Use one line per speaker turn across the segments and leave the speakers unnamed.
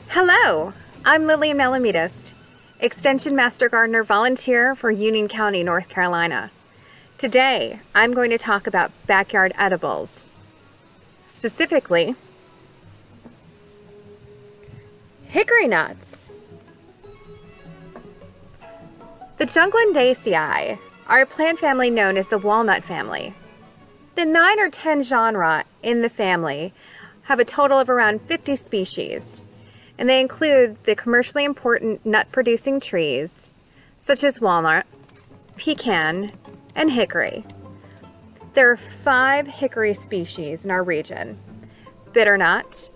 Hello, I'm Lilly Melamedist, Extension Master Gardener Volunteer for Union County, North Carolina. Today, I'm going to talk about backyard edibles. Specifically, hickory nuts. The Junglandaceae are a plant family known as the walnut family. The 9 or 10 genera in the family have a total of around 50 species, and they include the commercially important nut-producing trees, such as walnut, pecan, and hickory. There are 5 hickory species in our region: bitternut,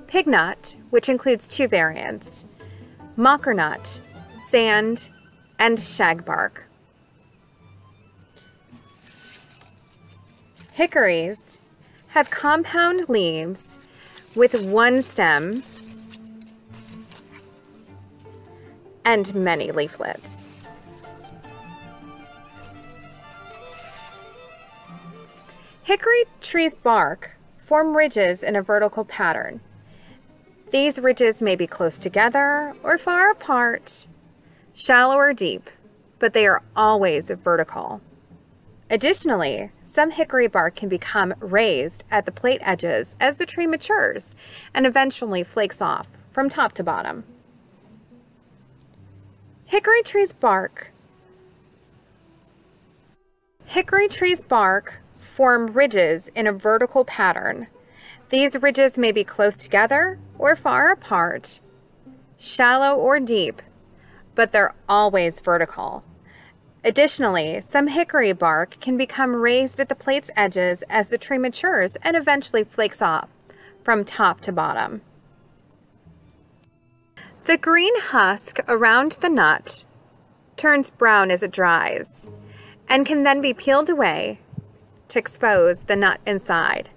pignut, which includes 2 variants, mockernut, sand, and shagbark. Hickories have compound leaves with 1 stem and many leaflets. Hickory trees' bark form ridges in a vertical pattern. These ridges may be close together or far apart, shallow or deep, but they are always vertical. Additionally, some hickory bark can become raised at the plate edges as the tree matures and eventually flakes off from top to bottom. Hickory trees' bark form ridges in a vertical pattern. These ridges may be close together or far apart, shallow or deep, but they're always vertical. Additionally, some hickory bark can become raised at the plate's edges as the tree matures and eventually flakes off from top to bottom. The green husk around the nut turns brown as it dries and can then be peeled away to expose the nut inside.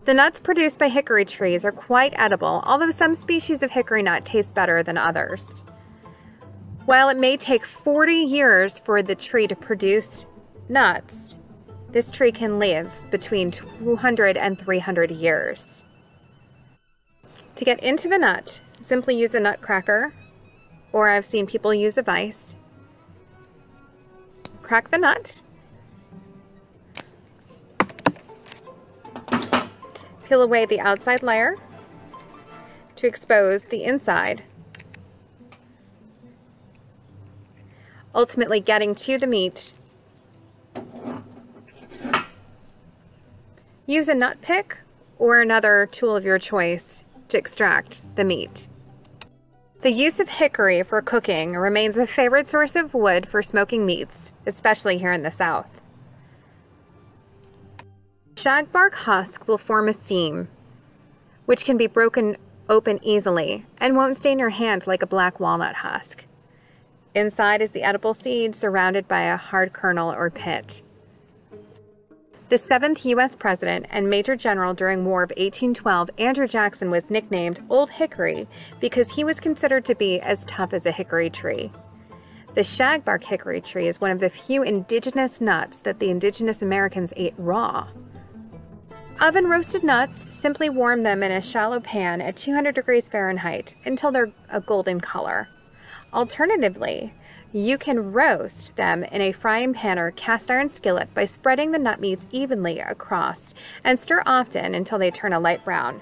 The nuts produced by hickory trees are quite edible, although some species of hickory nut taste better than others. While it may take 40 years for the tree to produce nuts, this tree can live between 200 and 300 years. To get into the nut, simply use a nutcracker, or I've seen people use a vise. Crack the nut. Peel away the outside layer to expose the inside, ultimately getting to the meat. Use a nut pick or another tool of your choice to extract the meat. The use of hickory for cooking remains a favorite source of wood for smoking meats, especially here in the South. Shagbark husk will form a seam, which can be broken open easily and won't stain your hand like a black walnut husk. Inside is the edible seed surrounded by a hard kernel or pit. The 7th U.S. President and Major General during War of 1812, Andrew Jackson, was nicknamed Old Hickory because he was considered to be as tough as a hickory tree. The shagbark hickory tree is one of the few indigenous nuts that the indigenous Americans ate raw. Oven roasted nuts, simply warm them in a shallow pan at 200 degrees Fahrenheit until they're a golden color. Alternatively, you can roast them in a frying pan or cast iron skillet by spreading the nut meats evenly across and stir often until they turn a light brown.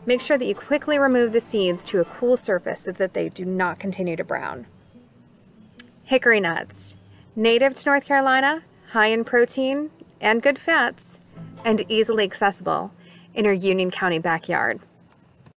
Make sure that you quickly remove the seeds to a cool surface so that they do not continue to brown. Hickory nuts, native to North Carolina, high in protein and good fats, and easily accessible in your Union County backyard.